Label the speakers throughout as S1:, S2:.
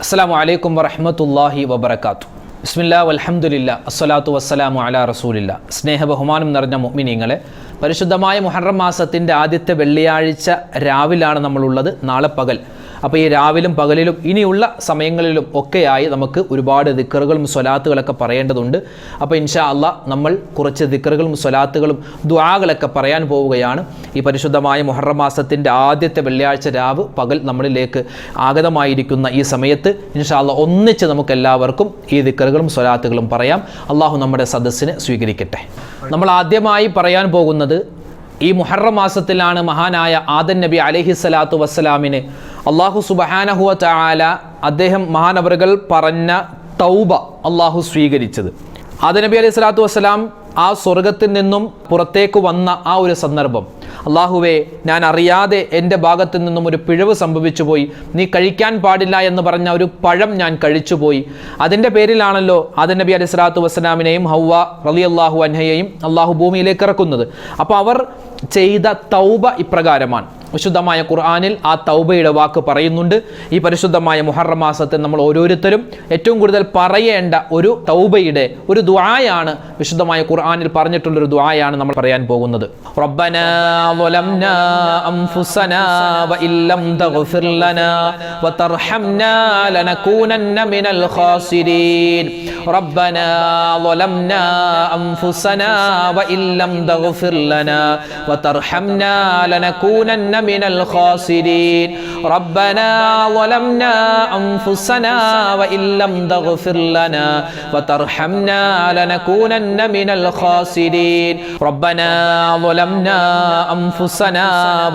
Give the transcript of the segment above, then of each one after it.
S1: അസ്സലാമു അലൈക്കും വറഹ്മത്തുള്ളാഹി വബറകാതുഹു. ബിസ്മില്ലാഹി വൽഹംദുലില്ലാഹി അസ്സലാത്തു വസ്സലാമു അലാ റസൂലില്ലാ. സ്നേഹബഹുമാനം നിറഞ്ഞ മുഅ്മിനീങ്ങളെ, പരിശുദ്ധമായ മുഹറം മാസത്തിൻ്റെ ആദ്യത്തെ വെള്ളിയാഴ്ച രാവിലാണ് നമ്മളുള്ളത്, നാളെ പകൽ. അപ്പോൾ ഈ രാവിലും പകലിലും ഇനിയുള്ള സമയങ്ങളിലും ഒക്കെയായി നമുക്ക് ഒരുപാട് ദിക്റുകളും സ്വലാത്തുകളൊക്കെ പറയേണ്ടതുണ്ട്. അപ്പോൾ ഇൻഷാ അല്ലാഹ് നമ്മൾ കുറച്ച് ദിക്റുകളും സ്വലാത്തുകളും ദുആകളൊക്കെ പറയാൻ പോവുകയാണ്. ഈ പരിശുദ്ധമായ മുഹറം മാസത്തിൻ്റെ ആദ്യത്തെ വെള്ളിയാഴ്ച രാവ് പകൽ നമ്മളിലേക്ക് ആഗതമായിരിക്കുന്ന ഈ സമയത്ത് ഇൻഷാ അല്ലാഹ് ഒന്നിച്ച് നമുക്ക് എല്ലാവർക്കും ഈ ദിക്റുകളും സ്വലാത്തുകളും പറയാം. അള്ളാഹു നമ്മുടെ സദസ്സിനെ സ്വീകരിക്കട്ടെ. നമ്മൾ ആദ്യമായി പറയാൻ പോകുന്നത്, ഈ മുഹറം മാസത്തിലാണ് മഹാനായ ആദം നബി അലൈഹിസ്സലാത്തു വസ്സലാമിന് അള്ളാഹു സുബ്ഹാനഹു വ തആല അദ്ദേഹം മഹാനവറുകൾ പറഞ്ഞ തൗബ അള്ളാഹു സ്വീകരിച്ചത്. ആദം നബി അലൈഹി സ്വലാത്തു വസ്സലാം ആ സ്വർഗത്തിൽ നിന്നും പുറത്തേക്ക് വന്ന ആ ഒരു സന്ദർഭം, അള്ളാഹുവേ, ഞാൻ അറിയാതെ എൻ്റെ ഭാഗത്തു നിന്നും ഒരു പിഴവ് സംഭവിച്ചു പോയി, നീ കഴിക്കാൻ പാടില്ല എന്ന് പറഞ്ഞ ഒരു പഴം ഞാൻ കഴിച്ചുപോയി. അതിൻ്റെ പേരിലാണല്ലോ ആദം നബി അലൈഹി സ്വലാത്തു വസ്സലാമിനെയും ഹവ്വ റളിയല്ലാഹു അൻഹയെയും അള്ളാഹു ഭൂമിയിലേക്ക് ഇറക്കുന്നത്. അപ്പോൾ അവർ ചെയ്ത തൗബ ഇപ്രകാരമാണ്. വിശുദ്ധമായ ഖുർആനിൽ ആ തൗബയുടെ വാക്ക് പറയുന്നുണ്ട്. ഈ പരിശുദ്ധമായ മുഹറം മാസത്തിൽ നമ്മൾ ഓരോരുത്തരും ഏറ്റവും കൂടുതൽ പറയേണ്ട ഒരു തൗബയുടെ ഒരു ദുആയാണ്, വിശുദ്ധമായ ഖുർആനിൽ പറഞ്ഞിട്ടുള്ളൊരു ദുആയാണ് നമ്മൾ പറയാൻ പോകുന്നത്. റബ്ബനാ വലംനാ അൻഫുസനാ വഇല്ലം തഗ്ഫിർ ലനാ വതർഹംനാ ലനകൂനന്ന മിനൽ ഖാസിരീൻ. റബ്ബനാ വലംനാ അൻഫുസനാ വഇല്ലം തഗ്ഫിർ ലനാ വതർഹംനാ ലനകൂനന്ന മിനൽ ഖാസിരീൻ. റബ്ബനാ വലംനാ അൻഫുസനാ വഇല്ലം തഗ്ഫിർ ലനാ വതർഹംനാ ലനകൂനന്ന മിനൽ ഖാസിരീൻ. റബ്ബനാ വലംനാ അൻഫുസനാ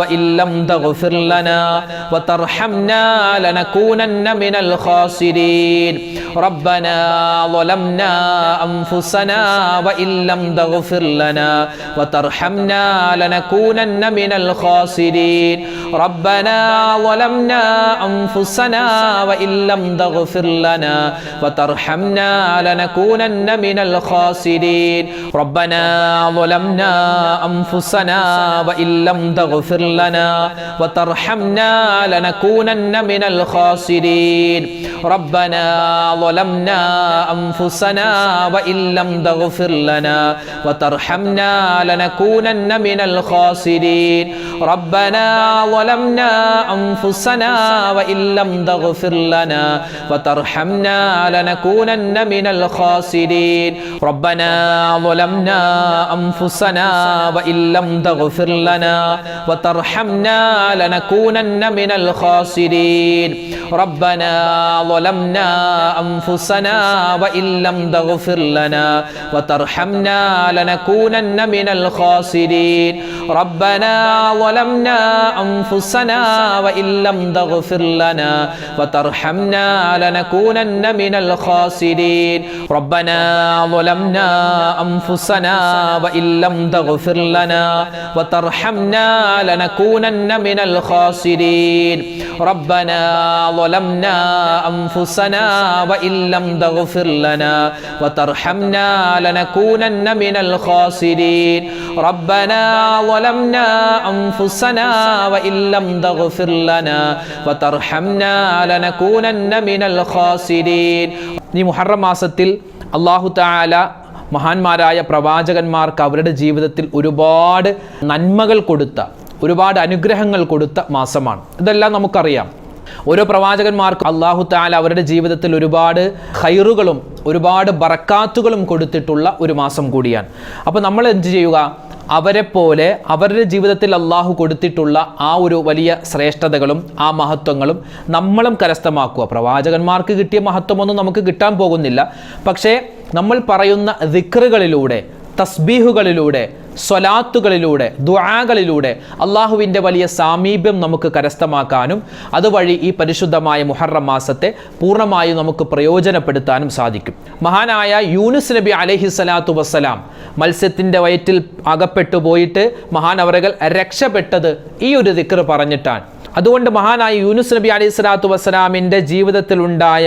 S1: വഇല്ലം തഗ്ഫിർ ലനാ വതർഹംനാ ലനകൂനന്ന മിനൽ ഖാസിരീൻ. റബ്ബനാ വലംനാ അൻഫുസനാ വഇല്ലം തഗ്ഫിർ ലനാ വതർഹംനാ ലനകൂനന്ന മിനൽ ഖാസിരീൻ. റബ്ബനാ വലംനാ അൻഫുസനാ വഇല്ലം തഗ്ഫിർ ലനാ വതർഹംനാ ലനകൂനന്ന മിനൽ ഖാസിരീൻ. റബ്ബനാ വലംനാ അൻഫുസനാ വഇല്ലം തഗ്ഫിർ ലനാ വതർഹംനാ ലനകൂനന്ന മിനൽ ഖാസിരീൻ. റബ്ബനാ വലംനാ അൻഫുസനാ വഇല്ലം തഗ്ഫിർ ലനാ വതർഹംനാ ലനകൂനന്ന മിനൽ ഖാസിരീൻ. റബ്ബനാ വലംനാ അൻഫുസനാ വഇല്ലം തഗ്ഫിർ ലനാ വതർഹംനാ ലനകൂനന്ന മിനൽ ഖാസിരീൻ. റബ്ബനാ വലംനാ അൻഫുസനാ വഇല്ലം തഗ്ഫിർ ലനാ വതർഹംനാ ലനകൂനന്ന മിനൽ ഖാസിരീൻ. റബ്ബനാ വലംനാ അൻഫുസനാ വഇല്ലം തഗ്ഫിർ ലനാ വതർഹംനാ ലനകൂനന്ന മിനൽ ഖാസിരീൻ. റബ്ബനാ വലംനാ അൻഫുസനാ വഇല്ലം തഗ്ഫിർ ലനാ വതർഹംനാ ലനകൂനന്ന മിനൽ ഖാസിരീൻ. റബ്ബനാ വലംനാ അൻഫുസനാ വഇല്ലം തഗ്ഫിർ ലനാ വതർഹംനാ ലനകൂനന്ന മിനൽ ഖാസിരീൻ. റബ്ബനാ വലംനാ അൻഫുസനാ വഇല്ലം തഗ്ഫിർ ലനാ വതർഹംനാ ലനകൂനന്ന മിനൽ ഖാസിരീൻ. റബ്ബനാ വലംനാ അൻഫുസനാ വഇല്ലം തഗ്ഫിർ ലനാ വതർഹംനാ ലനകൂനന്ന മിനൽ ഖാസിരീൻ. ഈ മുഹറം മാസത്തിൽ അല്ലാഹു തആല മഹാന്മാരായ പ്രവാചകന്മാർക്ക് അവരുടെ ജീവിതത്തിൽ ഒരുപാട് നന്മകൾ കൊടുത്ത, ഒരുപാട് അനുഗ്രഹങ്ങൾ കൊടുത്ത മാസമാണ്. ഇതെല്ലാം നമുക്കറിയാം. ഓരോ പ്രവാചകന്മാർക്കും അല്ലാഹു തആല അവരുടെ ജീവിതത്തിൽ ഒരുപാട് ഖൈറുകളും ഒരുപാട് ബറക്കാത്തുകളും കൊടുത്തിട്ടുള്ള ഒരു മാസം കൂടിയാണ്. അപ്പോൾ നമ്മൾ എന്ത് ചെയ്യുക? അവരെ പോലെ അവരുടെ ജീവിതത്തിൽ അള്ളാഹു കൊടുത്തിട്ടുള്ള ആ ഒരു വലിയ ശ്രേഷ്ഠതകളും ആ മഹത്വങ്ങളും നമ്മളും കരസ്ഥമാക്കുക. പ്രവാചകന്മാർക്ക് കിട്ടിയ മഹത്വമൊന്നും നമുക്ക് കിട്ടാൻ പോകുന്നില്ല. പക്ഷേ നമ്മൾ പറയുന്ന ദിക്റുകളിലൂടെ, തസ്ബീഹുകളിലൂടെ, സ്വലാത്തുകളിലൂടെ, ദുആകളിലൂടെ അള്ളാഹുവിൻ്റെ വലിയ സാമീപ്യം നമുക്ക് കരസ്ഥമാക്കാനും അതുവഴി ഈ പരിശുദ്ധമായ മുഹറം മാസത്തെ പൂർണ്ണമായും നമുക്ക് പ്രയോജനപ്പെടുത്താനും സാധിക്കും. മഹാനായ യൂനുസ് നബി അലൈഹിസ്സലാത്തു വസ്സലാം മത്സ്യത്തിൻ്റെ വയറ്റിൽ അകപ്പെട്ടു പോയിട്ട് മഹാനവറുകൾ രക്ഷപ്പെട്ടത് ഈ ഒരു ദിക്ർ പറഞ്ഞിട്ടാണ്. അതുകൊണ്ട് മഹാനായ യൂനുസ് നബി അലൈഹി സ്വലാത്തു വസ്സലാമിൻ്റെ ജീവിതത്തിലുണ്ടായ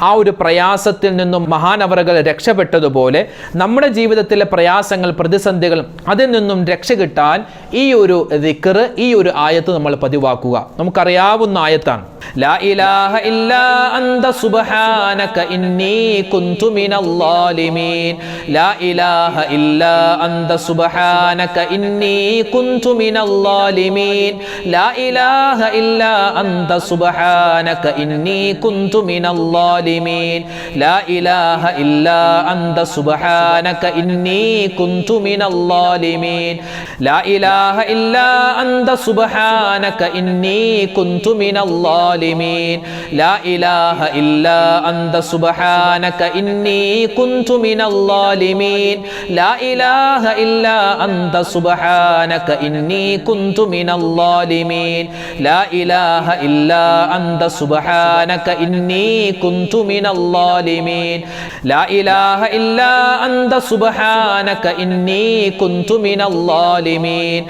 S1: ആ ഒരു പ്രയാസത്തിൽ നിന്നും മഹാനവറുകൾ രക്ഷപ്പെട്ടതുപോലെ നമ്മുടെ ജീവിതത്തിലെ പ്രയാസങ്ങൾ, പ്രതിസന്ധികൾ, അതിൽ നിന്നും രക്ഷ കിട്ടാൻ ഈ ഒരു ദിക്ർ, ഈ ഒരു ആയത്ത് നമ്മൾ പതിവാക്കുക. നമുക്കറിയാവുന്ന ആയത്താണ്. ലാ ഇലാഹ ഇല്ലാ അന്ത സുബ്ഹാനക ഇന്നി കുന്തു മിനൽ ളാലിമീൻ ലാ ഇലാഹ ഇല്ലാ അന്ത സുബ്ഹാനക ഇന്നി കുന്തു മിനൽ ളാലിമീൻ ലാ ഇലാഹ ഇല്ലാ അന്ത സുബ്ഹാനക ഇന്നി കുന്തു മിനൽ ളാലിമീൻ ലാ ഇലാഹ ഇല്ലാ അന്ത സുബ്ഹാനക ഇന്നി കുന്തു മിനൽ ളാലിമീൻ ലാ ഇലാഹ ഇല്ലാ അന്ത സുബ്ഹാനക ഇന്നി കുന്തു മിനൽ ളാലിമീൻ ലാ ഇലാഹ ഇല്ലാ അന്ത സുബ്ഹാനക ഇന്നി കുന്തു മിനൽ ളാലിമീൻ ലാ ഇലാഹ ഇല്ലാ അന്ത സുബ്ഹാനക ഇന്നി കുന്തു മിനൽ ളാലിമീൻ ലാ ഇലാഹ ഇല്ലാ അന്ത സുബ്ഹാനക ഇന്നി കുന്തു മിനൽ ളാലിമീൻ ലാ ഇലാഹ ഇല്ലാ അന്ത സുബ്ഹാനക ഇന്നി കുന്തു മിനൽ ളാലിമീൻ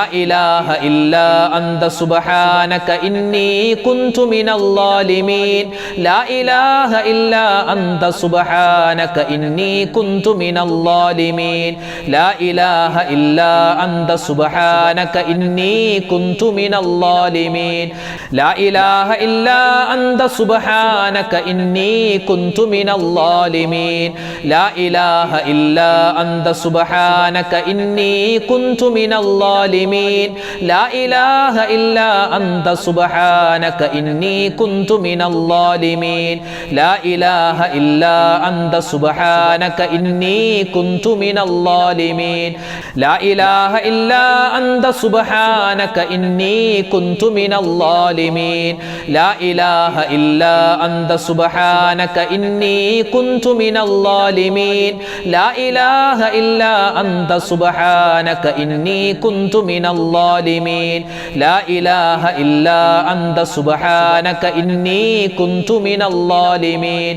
S1: ലാ ഇലാഹ ഇല്ലാ അന്ത സുബ്ഹാനക ഇന്നി കുന്തു മിനൽ ളാലിമീൻ ലാ ഇലാഹ ഇല്ലാ അന്ത സുബ്ഹാനക ഇന്നി കുന്തു മിനൽ ളാലിമീൻ ലാ ഇലാഹ ഇല്ലാ അന്ത സുബ്ഹാനക ഇന്നി കുന്തു മിനൽ ളാലിമീൻ ലാ ഇലാഹ ഇല്ലാ അന്ത സുബ്ഹാനക ഇന്നി കുന്തു മിനൽ ളാലിമീൻ ലാ ഇലാഹ ഇല്ലാ അന്ത സുബ്ഹാനക ഇന്നി കുന്തു മിനൽ ളാലിമീൻ ലാ ഇലാഹ ഇല്ലാ അന്ത സുബ്ഹാനക ഇന്നി കുന്തു മിനൽ ളാലിമീൻ ലാ ഇലാഹ ഇല്ലാ അന്ത സുബ്ഹാനക ഇന്നി കുന്തു മിനൽ ളാലിമീൻ ലാ ഇലാഹ ഇല്ലാ അന്ത സുബ്ഹാനക ഇന്നി കുന്തു മിനൽ ളാലിമീൻ ലാ ഇലാഹ ഇല്ലാ അന്ത സുബ്ഹാനക ഇന്നി കുന്തു മിനൽ ളാലിമീൻ ലാ ഇലാഹ ഇല്ലാ അന്ത സുബ്ഹാനക ഇന്നി കുന്തു മിനൽ ളാലിമീൻ ലാ ഇലാഹ ഇല്ലാ അന്ത സുബ്ഹാനക ഇന്നി കുന്തു മിനൽ ളാലിമീൻ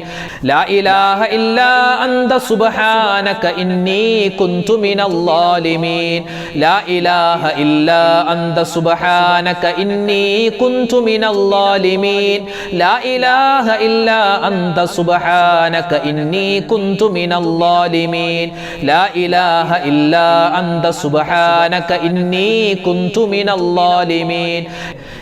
S1: ലാ ഇലാഹ ഇല്ലാ അന്ത സുബ്ഹാനക ഇന്നി കുന്തു മിനൽ ളാലിമീൻ ലാ ഇലാഹ ഇല്ലാ അന്ത സുബ്ഹാനക ഇന്നി കുന്തു മിനൽ ളാലിമീൻ ലാ ഇലാഹ ഇല്ലാ അന്ത സുബ്ഹാനക ഇന്നി കുന്തു മിനൽ ളാലിമീൻ ലാ ഇലാഹ ഇല്ലാ അന്ത സുബ്ഹാനക ഇന്നി കുന്തു മിനൽ ളാലിമീൻ.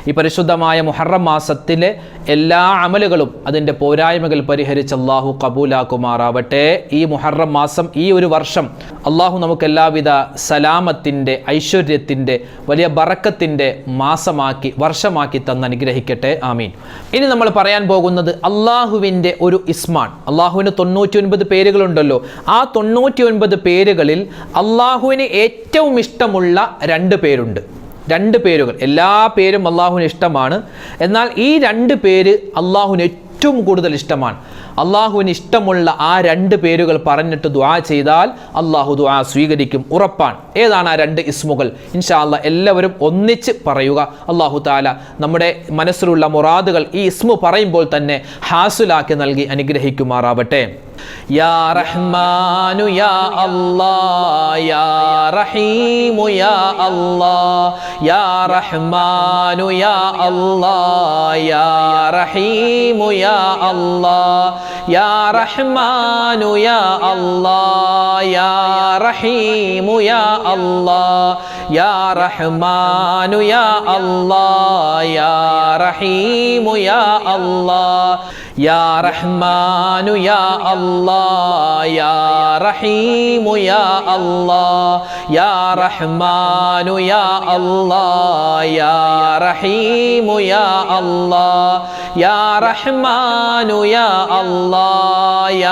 S1: ഈ പരിശുദ്ധമായ മുഹറം മാസത്തിലെ എല്ലാ അമലുകളും അതിൻ്റെ പോരായ്മകൾ പരിഹരിച്ച് അള്ളാഹു കബൂലാക്കുമാറാവട്ടെ. ഈ മുഹറം മാസം, ഈ ഒരു വർഷം അള്ളാഹു നമുക്ക് എല്ലാവിധ സലാമത്തിൻ്റെ, ഐശ്വര്യത്തിൻ്റെ, വലിയ ബറക്കത്തിൻ്റെ മാസമാക്കി, വർഷമാക്കി തന്ന് അനുഗ്രഹിക്കട്ടെ. ആമീൻ. ഇനി നമ്മൾ പറയാൻ പോകുന്നത് അള്ളാഹുവിൻ്റെ ഒരു ഇസ്മാൻ. അള്ളാഹുവിന് 99 പേരുകളുണ്ടല്ലോ. ആ 99 പേരുകളിൽ അള്ളാഹുവിന് ഏറ്റവും ഇഷ്ടമുള്ള 2 പേരുണ്ട്. 2 പേരുകൾ. എല്ലാ പേരും അള്ളാഹുവിന് ഇഷ്ടമാണ്. എന്നാൽ ഈ 2 പേര് അള്ളാഹുവിന് ഏറ്റവും കൂടുതൽ ഇഷ്ടമാണ്. അള്ളാഹുവിന് ഇഷ്ടമുള്ള ആ 2 പേരുകൾ പറഞ്ഞിട്ട് ദുആ ചെയ്താൽ അള്ളാഹു ദുആ സ്വീകരിക്കും, ഉറപ്പാണ്. ഏതാണ് ആ 2 ഇസ്മുകൾ? ഇൻഷാ അല്ലാഹ് എല്ലാവരും ഒന്നിച്ച് പറയുക. അള്ളാഹു തആല നമ്മുടെ മനസ്സിലുള്ള മുറാദുകൾ ഈ ഇസ്മു പറയുമ്പോൾ തന്നെ ഹാസുലാക്കി നൽകി അനുഗ്രഹിക്കുമാറാവട്ടെ. യാ റഹ്മാനു യാ അല്ലാഹ് യാ റഹീമു യാ അല്ലാഹ് യാ റഹ്മാനു യാ അല്ലാഹ് യാ റഹീമു യാ അല്ലാഹ് യാ റഹ്മാനു യാ അല്ലാഹ് യാ റഹീമു യാ അല്ലാഹ് യാ റഹ്മാനു യാ അല്ലാഹ് യാ റഹീമു യാ അല്ലാഹ് യാ റഹ്മാനു യാ അല്ലാഹ് യാ റഹീമു യാ അല്ലാഹ് യാ റഹ്മാനു യാ അല്ലാഹ് യാ റഹീമു യാ അല്ലാഹ് യാ റഹ്മാനു യാ അല്ലാഹ് യാ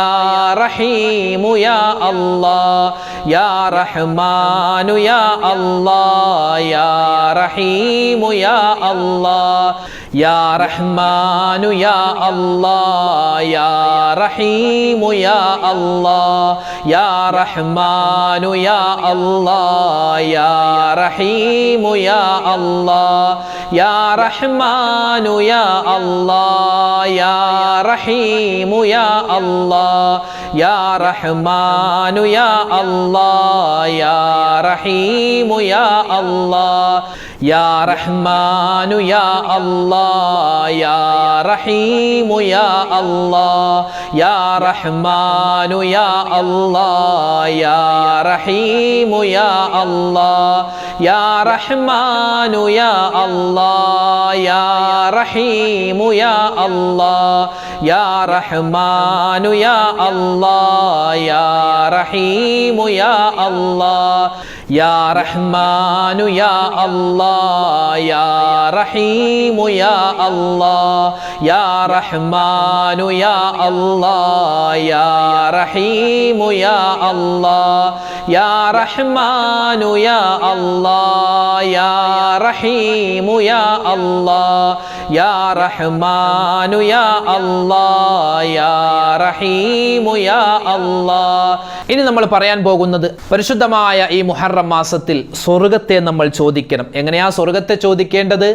S1: റഹീമു യാ അല്ലാഹ് യാ റഹ്മാനു യാ അല്ലാഹ് യാ റഹീമു യാ അല്ലാഹ് യാ റഹ്മാനു യാ അല്ലാഹ് യാ റഹീമു യാ അല്ലാഹ് യാ റഹ്മാനു യാ അല്ലാഹ് യാ റഹീമു യാ അല്ലാഹ് യാ റഹ്മാനു യാ അല്ലാഹ് യാ റഹീമു യാ അല്ലാഹ് യാ റഹ്മാനു യാ അല്ലാഹ് യാ റഹീമു യാ അല്ലാഹ് യാ റഹ്മാനു യാ അല്ലാഹ് യാ റഹീമു യാ അല്ലാഹ് യാ റഹ്മാനു യാ അല്ലാഹ് യാ റഹീമു യാ അല്ലാഹ് യാ റഹ്മാനു യാ അല്ലാഹ് യാ റഹീമു യാ അല്ലാഹ് യാ റഹ്മാനു യാ അല്ലാഹ് യാ റഹീമു യാ അല്ലാഹ് യാ റഹ്മാനു യാ അല്ലാഹ് യാ റഹീമു യാ അല്ലാഹ് യാ റഹ്മാനു യാ അല്ലാഹ് യാ റഹീമു യാ അല്ലാഹ് യാ റഹ്മാനു യാ അല്ലാഹ് യാ റഹീമു യാ അല്ലാഹ് യാ റഹ്മാനു യാ അല്ലാഹ് യാ റഹീമു യാ അല്ലാഹ്. ഇനി നമ്മൾ പറയാൻ പോകുന്നത് പരിശുദ്ധമായ ഈ മുഹറം മാസത്തിൽ സ്വർഗത്തെ നമ്മൾ ചോദിക്കണം. എങ്ങനെയാ സ്വർഗത്തെ ചോദിക്കേണ്ടത്?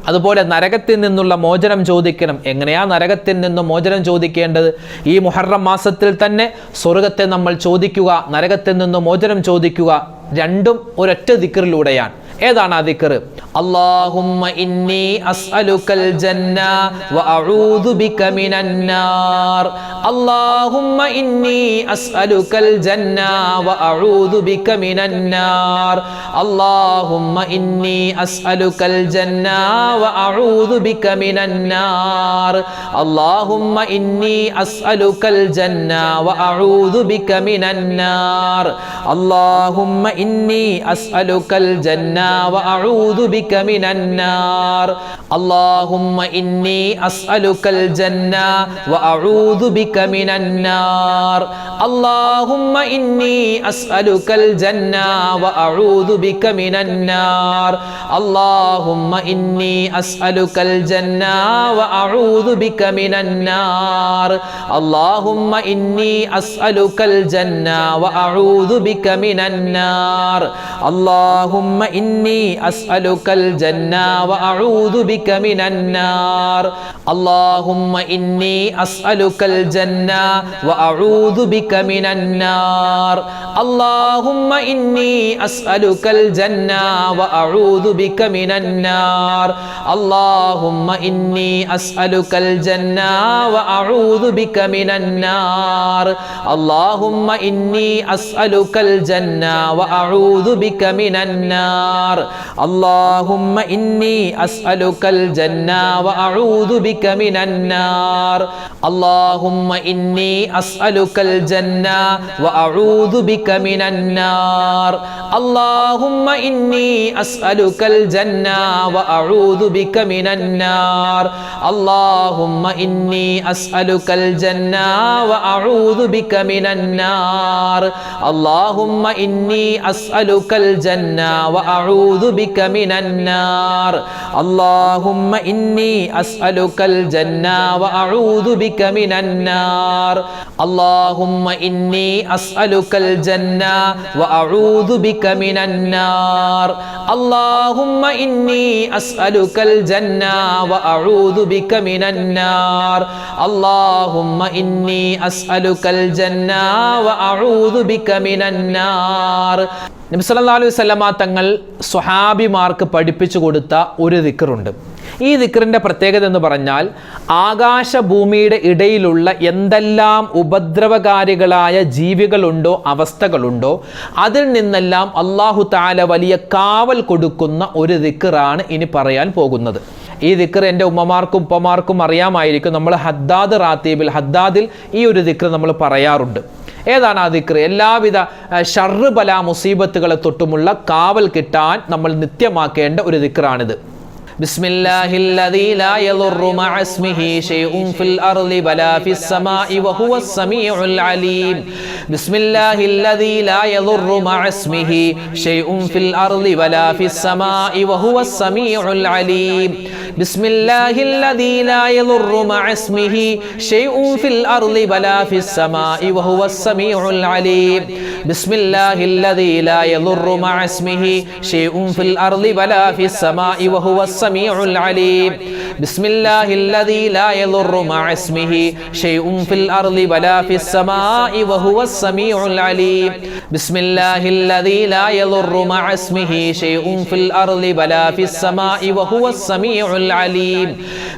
S1: അതുപോലെ നരകത്തിൽ നിന്നുള്ള മോചനം ചോദിക്കണം. എങ്ങനെയാ നരകത്തിൽ നിന്ന് മോചനം ചോദിക്കേണ്ടത്? ഈ മുഹറം മാസത്തിൽ തന്നെ സ്വർഗത്തെ നമ്മൾ ചോദിക്കുക, നരകത്തിൽ നിന്ന് മോചനം ചോദിക്കുക. രണ്ടും ഒരൊറ്റ ദിക്റിലൂടെയാണ്. ഏതാണ് ആ ദിക്ർ? അല്ലാഹുമ്മ ഇന്നി അസ്അലുക്കൽ ജന്ന വ അഊദു ബിക മിനൻ നാർ. അല്ലാഹുമ്മ ഇന്നി അസ്അലുക്കൽ ജന്ന വ അഊദു ബിക മിനൻ നാർ. അല്ലാഹുമ്മ ഇന്നി അസ്അലുക്കൽ ജന്ന വ അഊദു ബിക മിനൻ നാർ. അല്ലാഹുമ്മ ഇന്നി അസ്അലുക്കൽ ജന്ന വ അഊദു ബിക മിനൻ നാർ. അല്ലാഹുമ്മ ഇന്നി അസ്അലുക്കൽ ജന്ന وأعوذ بك من النار. اللهم إني أسألك الجنة وأعوذ بك من النار. اللهم إني أسألك الجنة وأعوذ بك من النار. اللهم إني أسألك الجنة وأعوذ بك من النار. اللهم إني أسألك الجنة وأعوذ بك من النار. اللهم إني أسألك الجنة وأعوذ بك من النار. اللهم إني أسألك الجنة وأعوذ بك من النار. اللهم إني أسألك الجنة وأعوذ بك من النار. اللهم إني أسألك الجنة وأعوذ بك من النار. اللهم إني أسألك الجنة وأعوذ بك من النار. اللهم إني أسألك الجنة وأعوذ بك من النار. اللهم إني أسألك الجنة وأعوذ بك من النار. اللهم إني أسألك الجنة وأعوذ بك من النار. اللهم إني أسألك الجنة وأعوذ بك من النار. اللهم إني أسألك الجنة وأعوذ بك من النار. اللهم إني أسألك الجنة وأعوذ بك من النار. اللهم إني أسألك الجنة وأعوذ بك من النار. اللهم إني أسألك الجنة وأعوذ بك من النار. اللهم إني أسألك الجنة وأعوذ بك من النار. നബി സല്ലല്ലാഹു അലൈഹി വസല്ലമ തങ്ങൾ സ്വഹാബിമാർക്ക് പഠിപ്പിച്ചു കൊടുത്ത ഒരു ദിക്റുണ്ട്. ഈ ദിക്റിൻ്റെ പ്രത്യേകത എന്ന് പറഞ്ഞാൽ ആകാശഭൂമിയുടെ ഇടയിലുള്ള എന്തെല്ലാം ഉപദ്രവകാരികളായ ജീവികളുണ്ടോ, അവസ്ഥകളുണ്ടോ, അതിൽ നിന്നെല്ലാം അല്ലാഹു തആല വലിയ കാവൽ കൊടുക്കുന്ന ഒരു ദിക്റാണ് ഇനി പറയാൻ പോകുന്നത്. ഈ ദിക്ർ എൻ്റെ ഉമ്മമാർക്കും ഉപ്പമാർക്കും അറിയാമായിരിക്കും. നമ്മൾ ഹദ്ദാദിൽ ഈ ഒരു ദിക്ർ നമ്മൾ പറയാറുണ്ട്. ഏതാണ് ആ ദിക്ർ? എല്ലാവിധ ഷർറ് ബലാ മുസീബത്തുകളെ തൊട്ടുമുള്ള കാവൽ കിട്ടാൻ നമ്മൾ നിത്യമാക്കേണ്ട ഒരു ദിക്റാണിത്. ബിസ്മില്ലാഹില്ലദീ ലാ യദുറു മഅ ഇസ്മിഹി ശൈഉൻ ഫിൽ അർളി വലാ ഫിസ് സമാഇ വഹുവസ് സമീഉൽ അലീം. ബിസ്മില്ലാഹില്ലദീ ലാ യദുറു മഅ ഇസ്മിഹി ശൈഉൻ ഫിൽ അർളി വലാ ഫിസ് സമാഇ വഹുവസ് സമീഉൽ അലീം. ബിസ്മില്ലാഹില്ലദീ ലാ യദുറു മഅ ഇസ്മിഹി ഷൈഉൻ ഫിൽ അർളി വലാ ഫിസ് സമാഇ വഹുവസ് സമീഉൽ അലീം. ബിസ്മില്ലാഹില്ലദീ ലാ യദുറു മഅ ഇസ്മിഹി ഷൈഉൻ ഫിൽ അർളി വലാ ഫിസ് സമാഇ വഹുവസ് സമീഉൽ അലീം. ബിസ്മില്ലാഹില്ലദീ ലാ യദുറു മഅ ഇസ്മിഹി ഷൈഉൻ ഫിൽ അർളി വലാ ഫിസ് സമാഇ വഹുവസ് സമീഉൽ അലീം. ബിസ്മില്ലാഹില്ലദീ ലാ യദുറു മഅ ഇസ്മിഹി ഷൈഉൻ ഫിൽ അർളി വലാ ഫിസ് സമാഇ വഹുവസ് സമീഉൽ അലീം.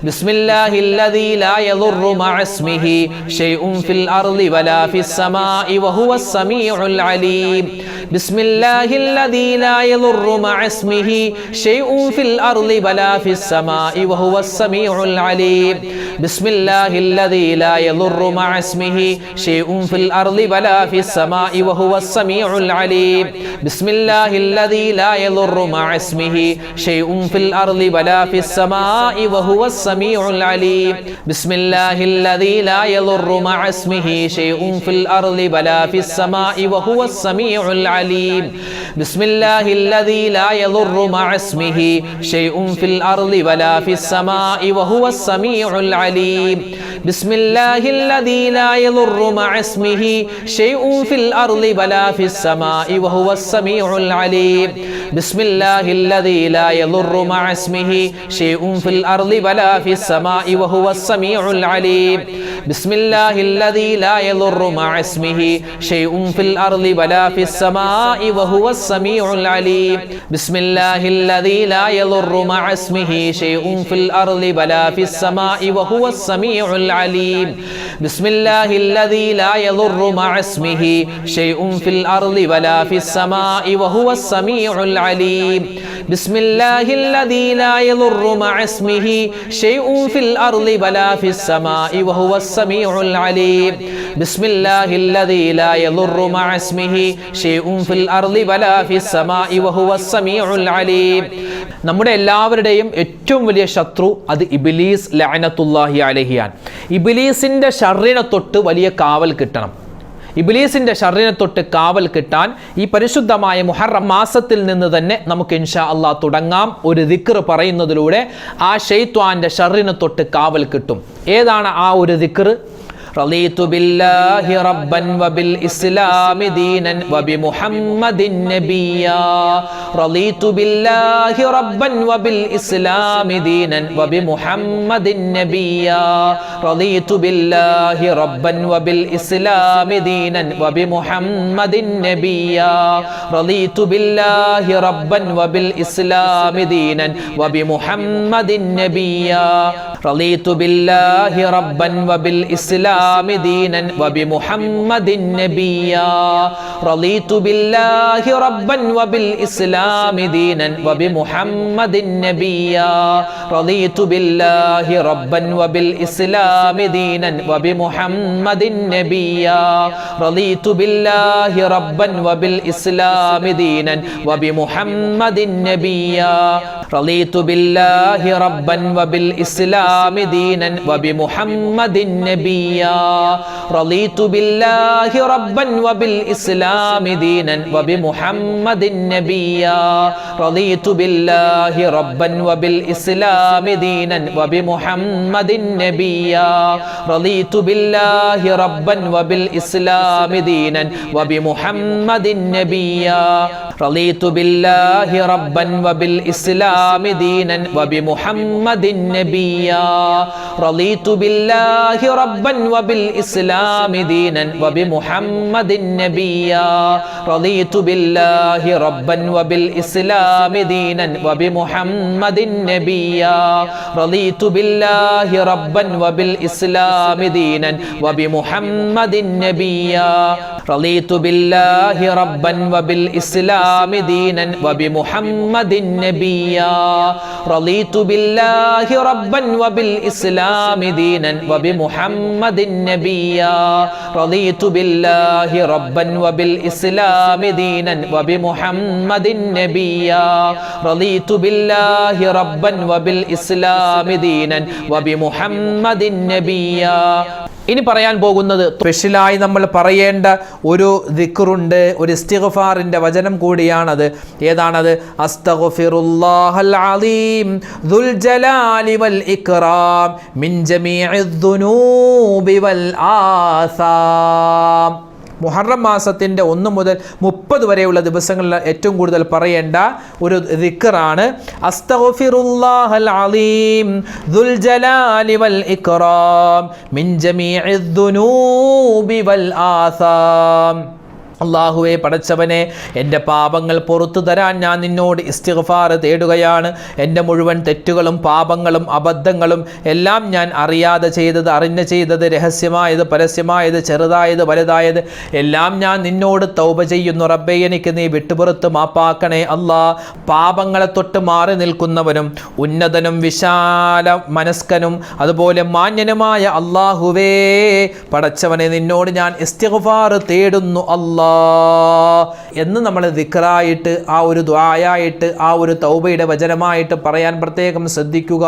S1: ബിസ്മില്ലാഹില്ലദീ ലാ യദുറു മഅ ഇസ്മിഹി ഷൈഉൻ ഫിൽ അർളി വലാ ഫിസ് സമാഇ വഹുവസ് സമീഉൽ അലീം. ബിസ്മില്ലാഹില്ലദീ ലാ യദുറു മഅ ഇസ്മിഹി ഷൈഉൻ ഫിൽ അർളി വലാ ഫിസ് സമാഇ വഹുവസ് സമീഉൽ അലീം. ബിസ്മില്ലാഹില്ലദീ ലാ യദുറു മഅ ഇസ്മിഹി ഷൈഉൻ ഫിൽ അർളി വലാ ഫിസ് സമാഇ വഹുവസ് സമീഉൽ അലീം. ബിസ്മില്ലാഹില്ലദീ ലാ യദുറു മഅ ഇസ്മിഹി ഷൈഉൻ ഫിൽ അർളി വലാ ഫിസ് സമാഇ വഹുവസ് സമീഉൽ അലീം. ബിസ്മില്ലാഹില്ലദീ ലാ യദുറു മഅ ഇസ്മിഹി ഷൈഉൻ ഫിൽ അർളി വലാ ഫിസ് സമാഇ വഹുവസ് സമീഉൽ അലീം. ബിസ്മില്ലാഹില്ലദീ ലാ യദുറു മഅ ഇസ്മിഹി ഷൈഉൻ ഫിൽ അർളി വലാ ഫിസ് സമാഇ വഹുവസ് സമീഉൽ അലീം. ബിസ്മില്ലാഹില്ലദീ ലാ യദുറു മഅ ഇസ്മിഹി ഷൈഉൻ ഫിൽ അർളി വലാ ഫിസ് സമാഇ വഹുവസ് സമീഉൽ അലീം. ബിസ്മില്ലാഹില്ലദീ ലാ യദുറു മഅ ഇസ്മിഹി ഷൈഉൻ ഫിൽ അർളി വലാ ഫിസ് സമാഇ വഹുവസ് സമീഉൽ അലീം. ബിസ്മില്ലാഹില്ലദീ ലാ യദുറു മഅ ഇസ്മിഹി ഷൈഉൻ ഫിൽ അർളി വലാ ഫിസ് സമാഇ വഹുവസ് സമീഉൽ അലീം. ബിസ്മില്ലാഹില്ലദീ ലാ യദുറു മഅ ഇസ്മിഹി ഷൈഉൻ ഫിൽ അർളി വലാ ഫിസ് സമാഇ വഹുവസ് സമീഉൽ അലീം. ബിസ്മില്ലാഹില്ലദീ ലാ യദുറു മഅ ഇസ്മിഹി ഷൈഉൻ ഫിൽ അർളി വലാ ഫിസ് സമാഇ വഹുവസ് സമീഉൽ അലീം. ബിസ്മില്ലാഹില്ലദീ ലാ യദുറു മഅ ഇസ്മിഹി ഷൈഉൻ ഫിൽ അർളി വലാ ഫിസ് സമാഇ വഹുവസ് സമീഉൽ അലീം. ബിസ്മില്ലാഹില്ലദീ ലാ യദുറു മഅ ഇസ്മിഹി ഷൈഉൻ ഫിൽ അർളി വലാ ഫിസ് സമാഇ വഹുവസ് സമീഉൽ അലീം. നമ്മുടെ എല്ലാവരുടെയും ഏറ്റവും വലിയ ശത്രു അത് ഇബ്ലീസ് ലഅനത്തുല്ലാഹി അലൈഹിയാണ്. ഇബ്ലീസിന്റെ ശർറിനെ തൊട്ട് വലിയ കാവൽ കിട്ടണം. ഇബ്ലീസിന്റെ ശർറിനെ തൊട്ട് കാവൽ കിട്ടാൻ ഈ പരിശുദ്ധമായ മുഹറം മാസത്തിൽ നിന്ന് തന്നെ നമുക്ക് ഇൻഷാ അല്ലാഹ് തുടങ്ങാം. ഒരു ദിക്ർ പറയുന്നതിലൂടെ ആ ശൈത്വാന്റെ ശർറിനെ തൊട്ട് കാവൽ കിട്ടും. ഏതാണ് ആ ഒരു ദിക്ർ? റളീതു ബില്ലാഹി റബ്ബൻ വബിൽ ഇസ്ലാമി ദീനൻ വബിമുഹമ്മദിൻ നബിയ്യാ. റളീതു ബില്ലാഹി റബ്ബൻ വബിൽ ഇസ്ലാമി ദീനൻ വബിമുഹമ്മദിൻ നബിയ്യാ. റളീതു ബില്ലാഹി റബ്ബൻ വബിൽ ഇസ്ലാമി ദീനൻ വബിമുഹമ്മദിൻ നബിയ്യാ. റളീതു ബില്ലാഹി റബ്ബൻ വബിൽ ഇസ്ലാമി ദീനൻ വബിമുഹമ്മദിൻ നബിയ്യാ. റളീതു ബില്ലാഹി റബ്ബൻ വബിൽ ഇസ്ലാമി ദീനൻ വബിമുഹമ്മദിൻ നബിയ്യാ. റളീതു ബില്ലാഹി റബ്ബൻ വബിൽ ഇസ്ലാമി ദീനൻ വബിമുഹമ്മദിൻ നബിയ്യാ. റളീതു ബില്ലാഹി റബ്ബൻ വബിൽ ഇസ്ലാമി ദീനൻ വബിമുഹമ്മദിൻ നബിയ്യാ. റളീതു ബില്ലാഹി റബ്ബൻ വബിൽ ഇസ്ലാമി ദീനൻ വബിമുഹമ്മദിൻ നബിയ്യാ. റളീതു ബില്ലാഹി റബ്ബൻ വബിൽ ഇസ്ലാമി ദീനൻ വബിമുഹമ്മദിൻ നബിയ്യാ. റളീതു ബില്ലാഹി റബ്ബൻ വബിൽ ഇസ്ലാമി ദീനൻ വബിമുഹമ്മദിൻ നബിയ്യാ. റളീതു ബില്ലാഹി റബ്ബൻ വബിൽ ഇസ്ലാമി ദീനൻ വബിമുഹമ്മദിൻ നബിയ്യാ. റളീതു ബില്ലാഹി റബ്ബൻ വബിൽ ഇസ്ലാമി ദീനൻ വബിമുഹമ്മദിൻ നബിയ്യാ. റളീതു ബില്ലാഹി റബ്ബൻ വബിൽ ഇസ്ലാമി ദീനൻ വബിമുഹമ്മദിൻ നബിയ്യാ. റളീതു ബില്ലാഹി റബ്ബൻ വബിൽ ഇസ്ലാമി ദീനൻ വബിമുഹമ്മദിൻ നബിയ്യാ. റളീതു ബില്ലാഹി റബ്ബൻ വബിൽ ഇസ്ലാമി ദീനൻ വബിമുഹമ്മദിൻ നബിയ്യാ. റളീതു ബില്ലാഹി റബ്ബൻ വബിൽ ഇസ്ലാമി ദീനൻ വബിമുഹമ്മദിൻ നബിയ്യാ. റളീതു ബില്ലാഹി റബ്ബൻ വബിൽ ഇസ്ലാമി ദീനൻ വബിമുഹമ്മദിൻ നബിയ്യാ. റളീതു ബില്ലാഹി റബ്ബൻ വബിൽ ഇസ്ലാമി ദീനൻ വബിമുഹമ്മദിൻ നബിയ്യാ. റളീതു ബില്ലാഹി റബ്ബൻ വബിൽ ഇസ്ലാമി ദീനൻ വബിമുഹമ്മദിൻ നബിയ്യാ. റളീതു ബില്ലാഹി റബ്ബൻ വബിൽ ഇസ്ലാമി ദീനൻ വബിമുഹമ്മദിൻ നബിയ്യാ. ഇനി പറയാൻ പോകുന്നത് സ്പെഷ്യലായി നമ്മൾ പറയേണ്ട ഒരു ദിക്റുണ്ട്, ഒരു ഇസ്തിഗ്ഫാറിന്റെ വചനം കൂടിയാണത്. ഏതാണത്? അസ്തഗ്ഫിറുല്ലാഹൽ അലീം ദുൽ ജലാലി വൽ ഇക്റാം മിൻ ജമീഇദ് ദുനൂബി വൽ ആസാം. മുഹറം മാസത്തിൻ്റെ 1 മുതൽ 30 വരെയുള്ള ദിവസങ്ങളിൽ ഏറ്റവും കൂടുതൽ പറയേണ്ട ഒരു ദിക്റാണ് അസ്തഗ്ഫിറുല്ലാഹൽ അലീം ദുൽ ജലാലി വൽ ഇക്റാം മിൻ ജമീഇദ് ദുനൂബി വൽ ആസാം. അല്ലാഹുവേ, പടച്ചവനെ, എൻ്റെ പാപങ്ങൾ പുറത്തു തരാൻ ഞാൻ നിന്നോട് ഇസ്തിഗ്ഫാർ തേടുകയാണ്. എൻ്റെ മുഴുവൻ തെറ്റുകളും പാപങ്ങളും അബദ്ധങ്ങളും എല്ലാം ഞാൻ അറിയാതെ ചെയ്തത്, അറിഞ്ഞ് ചെയ്തത്, രഹസ്യമായത്, പരസ്യമായത്, ചെറുതായത്, വലുതായത് എല്ലാം ഞാൻ നിന്നോട് തൗബ ചെയ്യുന്നു. റബ്ബേ, എനിക്ക് നീ വിട്ടുപുറത്ത് മാപ്പാക്കണേ അല്ലാ. പാപങ്ങളെ തൊട്ട് മാറി നിൽക്കുന്നവനും ഉന്നതനും വിശാല മനസ്കനും അതുപോലെ മാന്യനുമായ അല്ലാഹുവേ, പടച്ചവനെ, നിന്നോട് ഞാൻ ഇസ്തിഗ്ഫാർ തേടുന്നു അല്ലാ എന്ന് നമ്മൾ ദിക്റായിട്ട്, ആ ഒരു ദുആയായിട്ട്, ആ ഒരു തൗബയുടെ വചനമായിട്ട് പറയാൻ പ്രത്യേകം ശ്രദ്ധിക്കുക.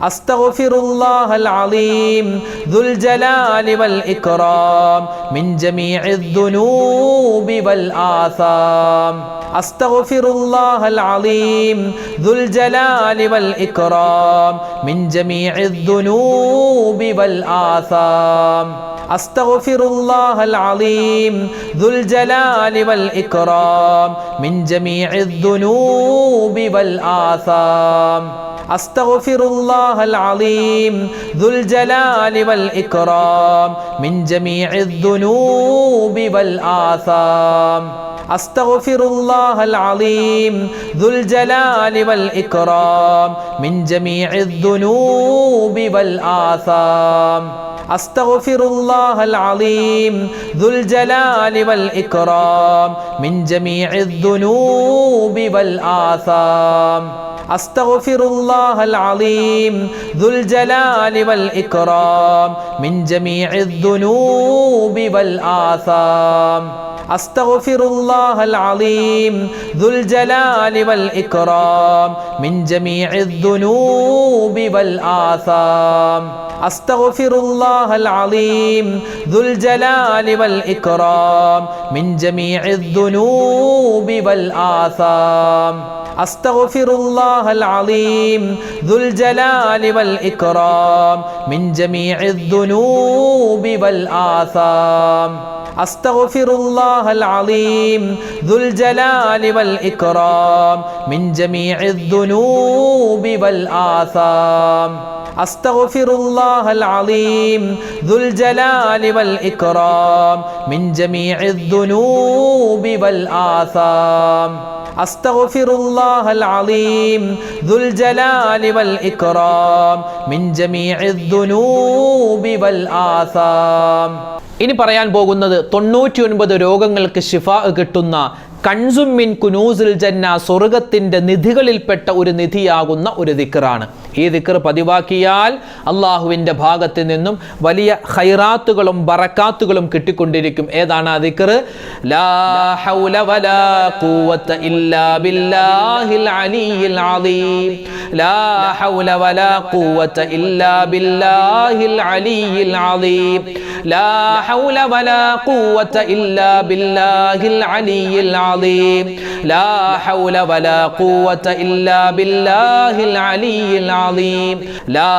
S1: അസ്തഗ്ഫിറുല്ലാഹൽ അലീം ദുൽ ജലാലി വൽ ഇക്റാം മിൻ ജമീഇദ് ദുനൂബി വൽ ആസാം. അസ്തഗ്ഫിറുല്ലാഹൽ അലീം ദുൽ ജലാലി വൽ ഇക്റാം മിൻ ജമീഇദ് ദുനൂബി വൽ ആസാം. അസ്തഗ്ഫിറുല്ലാഹൽ അലീം ദുൽ ജലാലി വൽ ഇക്റാം മിൻ ജമീഇദ് ദുനൂബി വൽ ആസാം. അസ്തഗ്ഫിറുല്ലാഹൽ അലീം ദുൽ ജലാലി വൽ ഇക്റാം മിൻ ജമീഇദ് ദുനൂബി വൽ ആസാം. അസ്തഗ്ഫിറുല്ലാഹൽ അലീം ദുൽ ജലാലി വൽ ഇക്റാം മിൻ ജമീഇദ് ദുനൂബി വൽ ആസാം. അസ്തഗ്ഫിറുല്ലാഹൽ അലീം ദുൽ ജലാലി വൽ ഇക്റാം മിൻ ജമീഇദ് ദുനൂബി വൽ ആസാം. അസ്തഗ്ഫിറുല്ലാഹൽ അലീം ദുൽ ജലാലി വൽ ഇക്റാം മിൻ ജമീഇദ് ദുനൂബി വൽ ആസാം. അസ്തഗ്ഫിറുല്ലാഹൽ അലീം ദുൽ ജലാലി വൽ ഇക്റാം മിൻ ജമീഇദ് ദുനൂബി വൽ ആസാം. അസ്തഗ്ഫിറുല്ലാഹൽ അലീം ദുൽ ജലാലി വൽ ഇക്റാം മിൻ ജമീഇദ് ദുനൂബി വൽ ആസാം. അസ്തഗ്ഫിറുല്ലാഹൽ അലീം ദുൽ ജലാലി വൽ ഇക്റാം മിൻ ജമീഇദ് ദുനൂബി വൽ ആസാം. അസ്തഗ്ഫിറുല്ലാഹൽ അലീം ദുൽ ജലാലി വൽ ഇക്റാം മിൻ ജമീഇദ് ദുനൂബി വൽ ആസാം. അസ്തഗ്ഫിറുല്ലാഹൽ അലീം ദുൽ ജലാലി വൽ ഇക്റാം മിൻ ജമീഇദ് ദുനൂബി വൽ ആസാം. അസ്തഗ്ഫിറുല്ലാഹൽ അലീം ദുൽ ജലാലി വൽ ഇക്റാം മിൻ ജമീഇദ് ദുനൂബി വൽ ആസാം. ഇനി പറയാൻ പോകുന്നത് 99 രോഗങ്ങൾക്ക് ശിഫാ കിട്ടുന്ന കൻസും മിൻ കുനൂസിൽ ജന്ന, സ്വർഗത്തിൻ്റെ നിധികളിൽപ്പെട്ട ഒരു നിധിയാകുന്ന ഒരു ദിക്റാണ്. ഈ ദിക്ർ പതിവാക്കിയാൽ അള്ളാഹുവിൻ്റെ ഭാഗത്ത് നിന്നും വലിയ ഖൈറാത്തുകളും ബറക്കാത്തുകളും കിട്ടിക്കൊണ്ടിരിക്കും. ഏതാണ് ആ ദിക്ർ? ലാ ഹൗല വലാ ഖുവത ഇല്ലാ ബില്ലാഹിൽ അലിയിൽ അലീം. ലാ ഹൗല വലാ ഖുവത ഇല്ലാ ബില്ലാഹിൽ അലിയിൽ അലീം. ലാ ഹൗല വലാ ഖുവത ഇല്ലാ ബില്ലാഹിൽ അലിയിൽ അലീം. لا حول ولا قوة إلا بالله العلي العظيم. لا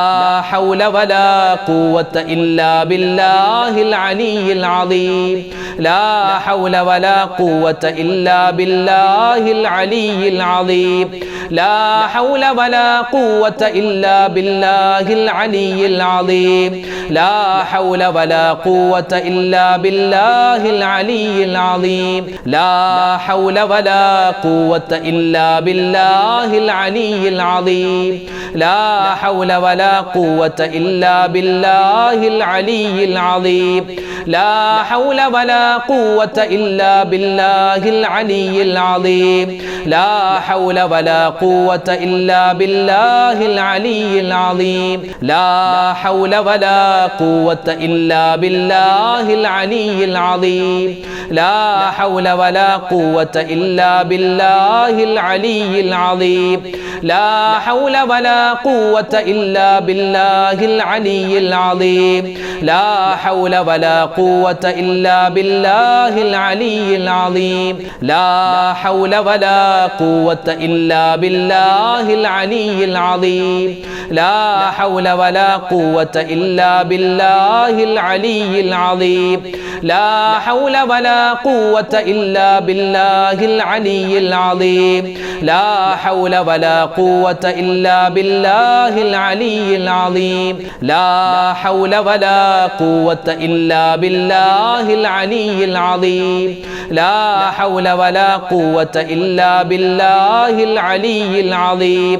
S1: حول ولا قوة إلا بالله العلي العظيم. لا حول ولا قوة إلا بالله العلي العظيم. لا حول ولا قوة إلا بالله العلي العظيم. لا حول ولا قوة إلا بالله العلي العظيم. لا حول ولا قوة إلا بالله العلي العظيم. لا حول ولا قوة إلا بالله العلي العظيم. لا حول ولا قوة إلا بالله العلي العظيم. لا حول ولا قوة إلا بالله العلي العظيم. لا حول ولا قوة إلا بالله العلي العظيم. لا حول ولا قوة إلا بالله العلي العظيم. ലാ ഹൗല വലാ ഖുവത ഇല്ലാ ബില്ലാഹിൽ അലിയിൽ അലീം ലാ ഹൗല വലാ ഖുവത ഇല്ലാ ബില്ലാഹിൽ അലിയിൽ അലീം ലാ ഹൗല വലാ ഖുവത ഇല്ലാ ബില്ലാഹിൽ അലിയിൽ അലീം ലാ ഹൗല വലാ ഖുവത ഇല്ലാ ബില്ലാഹിൽ അലിയിൽ അലീം ലാ ഹൗല വലാ ഖുവത ഇല്ലാ ബില്ലാഹിൽ അലിയിൽ അലീം ലാ ഹൗല വലാ ഖുവത ഇല്ലാ ബില്ലാഹിൽ അലിയിൽ അലീം ലാ ഹൗല വലാ ഖുവത ഇല്ലാ ബില്ലാഹിൽ അലിയിൽ അലീം ലാ ഹൗല വലാ ഖുവത ഇല്ലാ ബില്ലാഹിൽ അലിയിൽ അലീം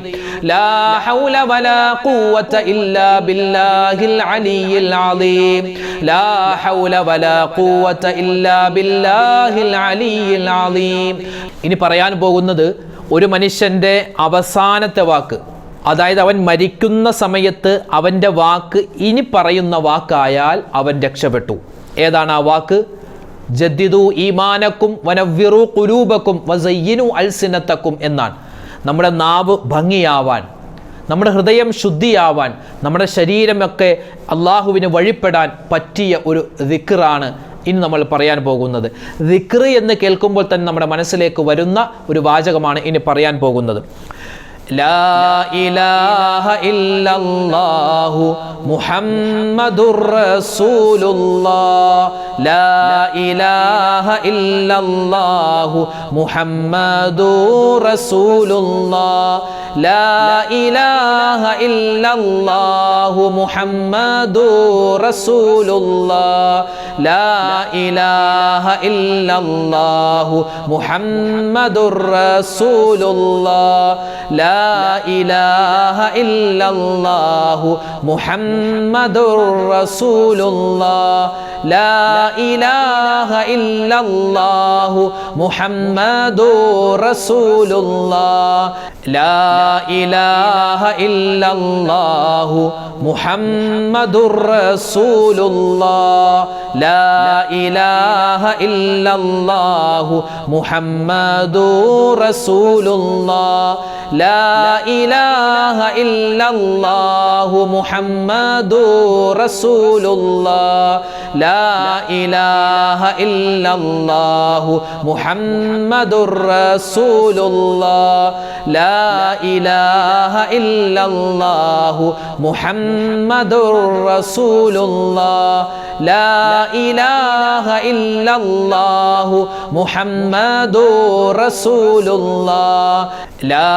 S1: ലാ ഹൗല വലാ ഖുവത ഇല്ലാ ബില്ലാഹിൽ അലിയിൽ അലീം ലാ ഹൗല വലാ ഖുവത ഇല്ലാ ബില്ലാഹിൽ അലിയിൽ അലീം. ഇനി പറയാൻ പോകുന്നത് ഒരു മനുഷ്യന്റെ അവസാനത്തെ വാക്ക്, അതായത് അവൻ മരിക്കുന്ന സമയത്ത് അവൻ്റെ വാക്ക് ഇനി പറയുന്ന വാക്കായാൽ അവൻ രക്ഷപ്പെട്ടു. ഏതാണ് ആ വാക്ക്? ജദ്ദിദു ഈമാനക്കും വനവ്വിറു ഖുലൂബക്കും വസയ്യിനു അൽസിനത്തക്കും എന്നാണ്. നമ്മുടെ നാവ് ഭംഗിയാവാൻ, നമ്മുടെ ഹൃദയം ശുദ്ധിയാവാൻ, നമ്മുടെ ശരീരമൊക്കെ അള്ളാഹുവിന് വഴിപ്പെടാൻ പറ്റിയ ഒരു ദിക്റാണ് ഇനി നമ്മൾ പറയാൻ പോകുന്നത്. ദിക്ർ എന്ന് കേൾക്കുമ്പോൾ തന്നെ നമ്മുടെ മനസ്സിലേക്ക് വരുന്ന ഒരു വാചകമാണ് ഇനി പറയാൻ പോകുന്നത്. ലാ ഇലാഹ ഇല്ലല്ലാഹു മുഹമ്മദുർ റസൂലുള്ളാഹ് ലാ ഇലാഹ ഇല്ലല്ലാഹു മുഹമ്മദുർ റസൂലുള്ളാഹ് ലാ ഇലാഹ ഇല്ലല്ലാഹു മുഹമ്മദുർ റസൂലുള്ളാഹ് ലാ ഇലാഹ ഇല്ലല്ലാഹു മുഹമ്മദുർ റസൂലുള്ളാഹ് ലാ ഇലാഹ ഇല്ലല്ലാഹു മുഹമ്മദുർ റസൂലുള്ളാഹ് ലാ ഇലാഹ ഇല്ലല്ലാഹു മുഹമ്മദുർ റസൂലുള്ളാഹ് ലാ ഇലാഹ ഇല്ലല്ലാഹു മുഹമ്മദുർ റസൂലുള്ളാഹ് ലാ ഇലാഹ ഇല്ലല്ലാഹു മുഹമ്മദുർ റസൂലുള്ളാഹ് ലാ ഇലാഹ ഇല്ലല്ലാഹു മുഹമ്മദുർ റസൂലുള്ളാഹ് ലാ ഇലാഹ ഇല്ലല്ലാഹു മുഹമ്മദുർ റസൂലുള്ളാഹ് ലാ ഇലാഹ ഇല്ലല്ലാഹു മുഹമ്മദുർ റസൂലുള്ളാഹ് ലാ ഇലാഹ ഇല്ലല്ലാഹു മുഹമ്മദുർ റസൂലുള്ളാഹ് ലാ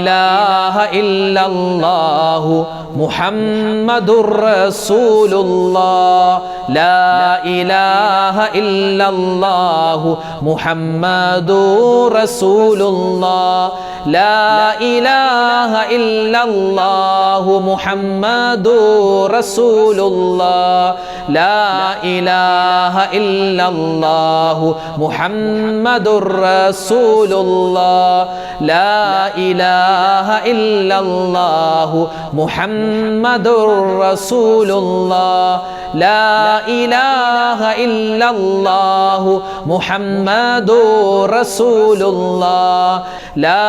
S1: ഇലാഹ ഇല്ലല്ലാഹു മുഹമ്മദുർ റസൂലുള്ളാഹ് ലാ ഇലാഹ ഇല്ലല്ലാഹു മുഹമ്മദുർ റസൂലുള്ളാഹ് ലാ ഇലാഹ ഇല്ലല്ലാഹു മുഹമ്മദുർ റസൂലുള്ളാഹ് ലാ ഇലാഹ ഇല്ലല്ലാഹു മുഹമ്മദുർ റസൂലുള്ളാഹ് ലാ ഇലാഹ ഇല്ലല്ലാഹു മുഹമ്മദുർ റസൂലുള്ളാഹ് ലാ ഇലാഹ ഇല്ലല്ലാഹു മുഹമ്മദുർ റസൂലുള്ളാഹ് ലാ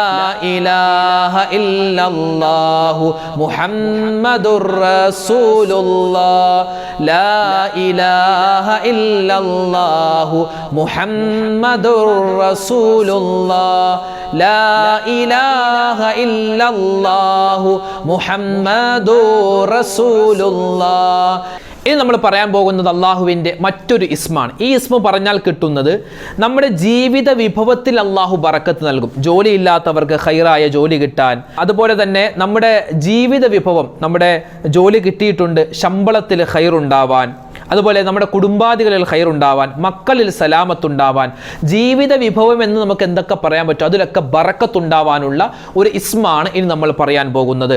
S1: ഇലാഹ ഇല്ലല്ലാഹു മുഹമ്മദുർ റസൂലുള്ളാഹ് ലാ ഇലാഹ ഇല്ലല്ലാഹു മുഹമ്മദുർ റസൂലുള്ളാഹ് ലാ ഇലാഹ ഇല്ലല്ലാഹു മുഹമ്മദുർ റസൂലുള്ളാഹ്. ഇനി നമ്മൾ പറയാൻ പോകുന്നത് അള്ളാഹുവിൻ്റെ മറ്റൊരു ഇസ്മാണ്. ഈ ഇസ്മ പറഞ്ഞാൽ കിട്ടുന്നത് നമ്മുടെ ജീവിത വിഭവത്തിൽ അള്ളാഹു ബറക്കത്ത് നൽകും. ജോലിയില്ലാത്തവർക്ക് ഖൈറായ ജോലി കിട്ടാൻ, അതുപോലെ തന്നെ നമ്മുടെ ജീവിത വിഭവം, നമ്മുടെ ജോലി കിട്ടിയിട്ടുണ്ട്, ശമ്പളത്തിൽ ഖൈറുണ്ടാവാൻ, അതുപോലെ നമ്മുടെ കുടുംബാദികളിൽ ഖൈറുണ്ടാവാൻ, മക്കളിൽ സലാമത്തുണ്ടാവാൻ, ജീവിത വിഭവം എന്ന് നമുക്ക് എന്തൊക്കെ പറയാൻ പറ്റും അതിലൊക്കെ ബറക്കത്തുണ്ടാവാനുള്ള ഒരു ഇസ്മാണ് ഇനി നമ്മൾ പറയാൻ പോകുന്നത്.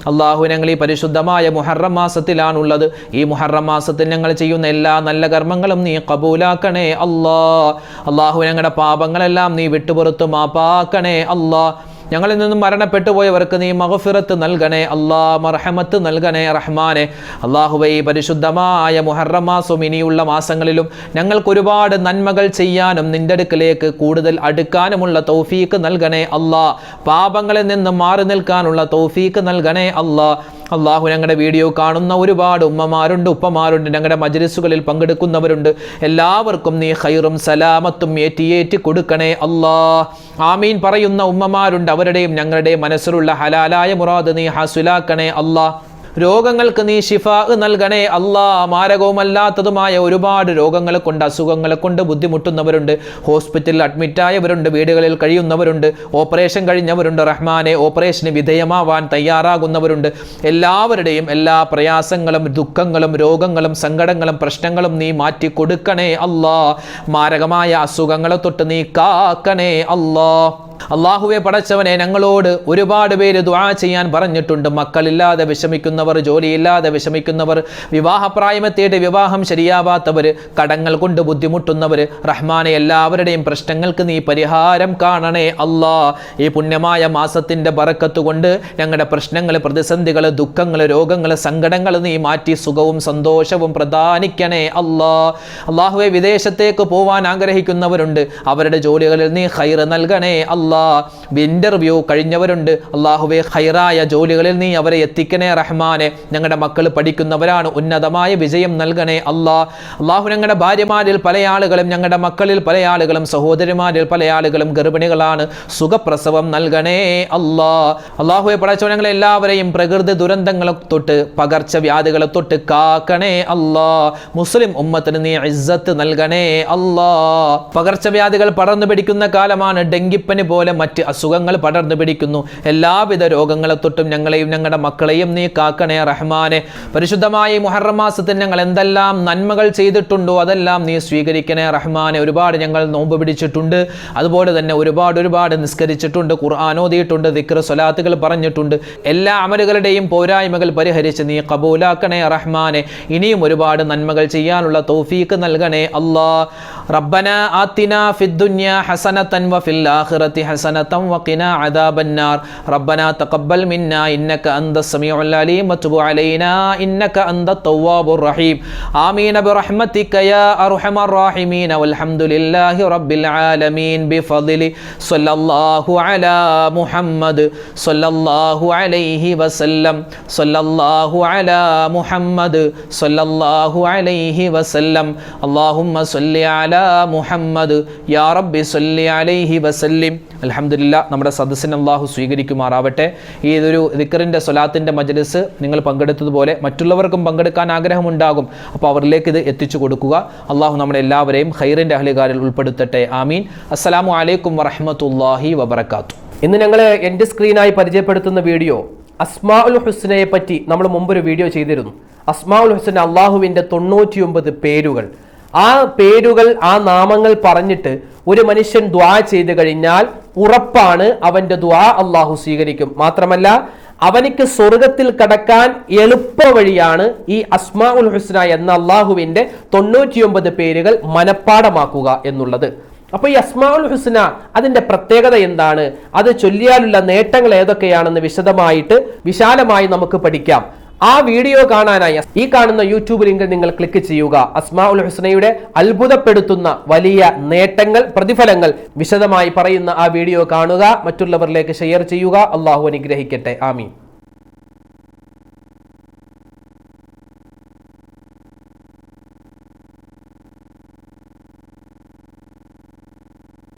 S1: അള്ളാഹു ഞങ്ങൾ ഈ പരിശുദ്ധമായ മുഹറം മാസത്തിലാണുള്ളത്. ഈ മുഹറം മാസത്തിൽ ഞങ്ങൾ ചെയ്യുന്ന എല്ലാ നല്ല കർമ്മങ്ങളും നീ കബൂലാക്കണേ അള്ളാഹു ഞങ്ങളുടെ പാപങ്ങളെല്ലാം നീ വിട്ടുപുറത്ത് മാപ്പാക്കണേ ഞങ്ങളിൽ നിന്നും മരണപ്പെട്ടു പോയവർക്ക് നീ മഗ്ഫിറത്ത് നൽകണേ മർഹമത്ത് നൽകണേ റഹ്മാനെ. അല്ലാഹുവേ ഈ പരിശുദ്ധമായ മുഹറം മാസവും ഇനിയുള്ള മാസങ്ങളിലും ഞങ്ങൾക്ക് ഒരുപാട് നന്മകൾ ചെയ്യാനും നിന്റെ അടുക്കലേക്ക് കൂടുതൽ അടുക്കാനുമുള്ള തൗഫീക്ക് നൽകണേ പാപങ്ങളിൽ നിന്ന് മാറി നിൽക്കാനുള്ള തൗഫീക്ക് നൽകണേ അള്ളാഹു ഞങ്ങളുടെ വീഡിയോ കാണുന്ന ഒരുപാട് ഉമ്മമാരുണ്ട്, ഉപ്പമാരുണ്ട്, ഞങ്ങളുടെ മജ്ലിസുകളിൽ പങ്കെടുക്കുന്നവരുണ്ട്. എല്ലാവർക്കും നീ ഖൈറും സലാമത്തും ഏറ്റി കൊടുക്കണേ ആമീൻ പറയുന്ന ഉമ്മമാരുണ്ട്. അവരുടെയും ഞങ്ങളുടെയും മനസ്സിലുള്ള ഹലാലായ മുറാദ് നീ ഹാസുലാക്കണേ രോഗങ്ങൾക്ക് നീ ശിഫാ നൽകണേ മാരകവുമല്ലാത്തതുമായ ഒരുപാട് രോഗങ്ങളെ കൊണ്ട് അസുഖങ്ങളെ കൊണ്ട് ബുദ്ധിമുട്ടുന്നവരുണ്ട്. ഹോസ്പിറ്റലിൽ അഡ്മിറ്റായവരുണ്ട്, വീടുകളിൽ കഴിയുന്നവരുണ്ട്, ഓപ്പറേഷൻ കഴിഞ്ഞവരുണ്ട്. റഹ്മാനെ ഓപ്പറേഷന് വിധേയമാവാൻ തയ്യാറാകുന്നവരുണ്ട്. എല്ലാവരുടെയും എല്ലാ പ്രയാസങ്ങളും ദുഃഖങ്ങളും രോഗങ്ങളും സങ്കടങ്ങളും പ്രശ്നങ്ങളും നീ മാറ്റി കൊടുക്കണേ മാരകമായ അസുഖങ്ങളെ തൊട്ട് നീ കാക്കണേ അള്ളാഹുവെ പടച്ചവനെ, ഞങ്ങളോട് ഒരുപാട് പേര് ദുആ ചെയ്യാൻ പറഞ്ഞിട്ടുണ്ട്. മക്കളില്ലാതെ വിഷമിക്കുന്നവർ, ജോലിയില്ലാതെ വിഷമിക്കുന്നവർ, വിവാഹപ്രായമെത്തിയിട്ട് വിവാഹം ശരിയാവാത്തവർ, കടങ്ങൾ കൊണ്ട് ബുദ്ധിമുട്ടുന്നവർ. റഹ്മാനെ എല്ലാവരുടെയും പ്രശ്നങ്ങൾക്ക് നീ പരിഹാരം കാണണേ ഈ പുണ്യമായ മാസത്തിന്റെ ബറക്കത്ത് കൊണ്ട് ഞങ്ങളുടെ പ്രശ്നങ്ങൾ, പ്രതിസന്ധികൾ, ദുഃഖങ്ങൾ, രോഗങ്ങൾ, സങ്കടങ്ങൾ നീ മാറ്റി സുഖവും സന്തോഷവും പ്രദാനിക്കണേ അള്ളാഹുവെ വിദേശത്തേക്ക് പോവാൻ ആഗ്രഹിക്കുന്നവരുണ്ട്. അവരുടെ ജോലികളിൽ നീ ഖൈർ നൽകണേ ഇന്റർവ്യൂ കഴിഞ്ഞവരുണ്ട്. അള്ളാഹുവെ ഖൈറായ ജോലികളിൽ നീ അവരെ എത്തിക്കണേ റഹ്മാനെ. ഞങ്ങളുടെ മക്കൾ പഠിക്കുന്നവരാണ്, ഉന്നതമായ വിജയം നൽകണേ അള്ളാഹു ഞങ്ങളുടെ ഭാര്യമാരിൽ പല ആളുകളും, ഞങ്ങളുടെ മക്കളിൽ പല ആളുകളും, സഹോദരിമാരിൽ പല ആളുകളും ഗർഭിണികളാണ്. സുഖപ്രസവം നൽകണേ അള്ളാഹുവെ പടച്ചോ ഞങ്ങളെ എല്ലാവരെയും പ്രകൃതി ദുരന്തങ്ങളെ തൊട്ട് പകർച്ചവ്യാധികളെ തൊട്ട് കാക്കണേ മുസ്ലിം ഉമ്മത്തിന് നീ ഇസ്സത്ത് നൽകണേ പകർച്ചവ്യാധികൾ പടർന്നു പിടിക്കുന്ന കാലമാണ്. ഡെങ്കിപ്പനി പോലെ മറ്റ് അസുഖങ്ങൾ പടർന്നു പിടിക്കുന്നു. എല്ലാവിധ രോഗങ്ങളെ തൊട്ടും ഞങ്ങളെയും ഞങ്ങളുടെ മക്കളെയും നീ കാക്കണേ റഹ്മാനെ. പരിശുദ്ധമായ മുഹറം മാസത്തിൽ ഞങ്ങൾ എന്തെല്ലാം നന്മകൾ ചെയ്തിട്ടുണ്ടോ അതെല്ലാം നീ സ്വീകരിക്കണേ റഹ്മാനെ. ഒരുപാട് ഞങ്ങൾ നോമ്പ് പിടിച്ചിട്ടുണ്ട്, അതുപോലെ തന്നെ ഒരുപാട് നിസ്കരിച്ചിട്ടുണ്ട്, ഖുർആൻ ഓതിയിട്ടുണ്ട്, ദിക്ർ സ്വലാത്തുകൾ പറഞ്ഞിട്ടുണ്ട്. എല്ലാ അമലുകളുടെയും പോരായ്മകൾ പരിഹരിച്ച് നീ ഖബൂലാക്കണേ റഹ്മാനെ. ഇനിയും ഒരുപാട് നന്മകൾ ചെയ്യാനുള്ള തൗഫീക്ക് നൽകണേ റബ്ബനാ ആതിനാ ഫിദ്ദുനിയാ ഹസനതൻ വഫിൽ ആഖിറതി ഹസനതൻ വഖിനാ അദാബന്നാർ. റബ്ബനാ തഖബ്ബൽ മിന്നാ ഇന്നക അൻതസ് സമീഉൽ അലീം വതുബ് അലൈനാ ഇന്നക അൻതത് തവ്വാബുർ റഹീം. ആമീൻ ബിറഹ്മതിക യാ അർഹമർ റഹീമീൻ വൽഹംദുലില്ലാഹി റബ്ബിൽ ആലമീൻ ബിഫദ്ലി സ്വല്ലല്ലാഹു അലാ മുഹമ്മദ് സ്വല്ലല്ലാഹു അലൈഹി വസല്ലം സ്വല്ലല്ലാഹു അലാ മുഹമ്മദ് സ്വല്ലല്ലാഹു അലൈഹി വസല്ലം. അല്ലാഹുമ്മ സ്വല്ലി അലാ മുഹമ്മദ് യാ റബ്ബി സ്വല്ലി അലൈഹി വസല്ലിം. അൽഹംദുലില്ലാഹ്, നമ്മുടെ സദസ്സിനെ അല്ലാഹു സ്വീകരിക്കുമാറാവട്ടെ. ഈ ഒരു ദിക്റിന്റെ സ്വലാത്തിന്റെ മജ്ലിസ് നിങ്ങൾ പങ്കെടുത്തതുപോലെ മറ്റുള്ളവർക്കും പങ്കെടുക്കാൻ ആഗ്രഹമുണ്ടാകും. അപ്പോൾ അവരിലേക്ക് ഇത് എത്തിച്ചു കൊടുക്കുക. അല്ലാഹു നമ്മുടെ എല്ലാവരെയും ഖൈറിന്റെ അഹ്ലുകാരിൽ ഉൾപ്പെടുത്തട്ടെ. ആമീൻ. അസ്സലാമു അലൈക്കും വറഹ്മത്തുള്ളാഹി വബറകാതുഹു. ഇന്ന് ഞങ്ങൾ എൻ്റെ സ്ക്രീനായി പരിചയപ്പെടുത്തുന്ന വീഡിയോ അസ്മാഉൽ ഹുസ്നയെ പറ്റി നമ്മൾ മുമ്പൊരു വീഡിയോ ചെയ്തിരുന്നു. അസ്മാഉൽ ഹുസ്ന അള്ളാഹുവിൻ്റെ 99 പേരുകൾ. ആ പേരുകൾ, ആ നാമങ്ങൾ പറഞ്ഞിട്ട് ഒരു മനുഷ്യൻ ദുആ ചെയ്തു കഴിഞ്ഞാൽ ഉറപ്പാണ് അവന്റെ ദുആ അള്ളാഹു സ്വീകരിക്കും. മാത്രമല്ല അവനിക്ക് സ്വർഗത്തിൽ കടക്കാൻ എളുപ്പ വഴിയാണ് ഈ അസ്മാഉൽ ഹുസ്ന എന്ന അള്ളാഹുവിന്റെ 99 പേരുകൾ മനഃപ്പാടമാക്കുക എന്നുള്ളത്. അപ്പൊ ഈ അസ്മാഉൽ ഹുസ്ന അതിന്റെ പ്രത്യേകത എന്താണ്, അത് ചൊല്ലിയാലുള്ള നേട്ടങ്ങൾ ഏതൊക്കെയാണെന്ന് വിശാലമായി നമുക്ക് പഠിക്കാം. ആ വീഡിയോ കാണാനായി ഈ കാണുന്ന യൂട്യൂബ് ലിങ്കിൽ നിങ്ങൾ ക്ലിക്ക് ചെയ്യുക. അസ്മാഉൽ ഹുസ്നയുടെ അത്ഭുതപ്പെടുത്തുന്ന വലിയ നേട്ടങ്ങൾ, പ്രതിഫലങ്ങൾ വിശദമായി പറയുന്ന ആ വീഡിയോ കാണുക. മറ്റുള്ളവരിലേക്ക് ഷെയർ ചെയ്യുക. അള്ളാഹു അനുഗ്രഹിക്കട്ടെ. ആമീൻ.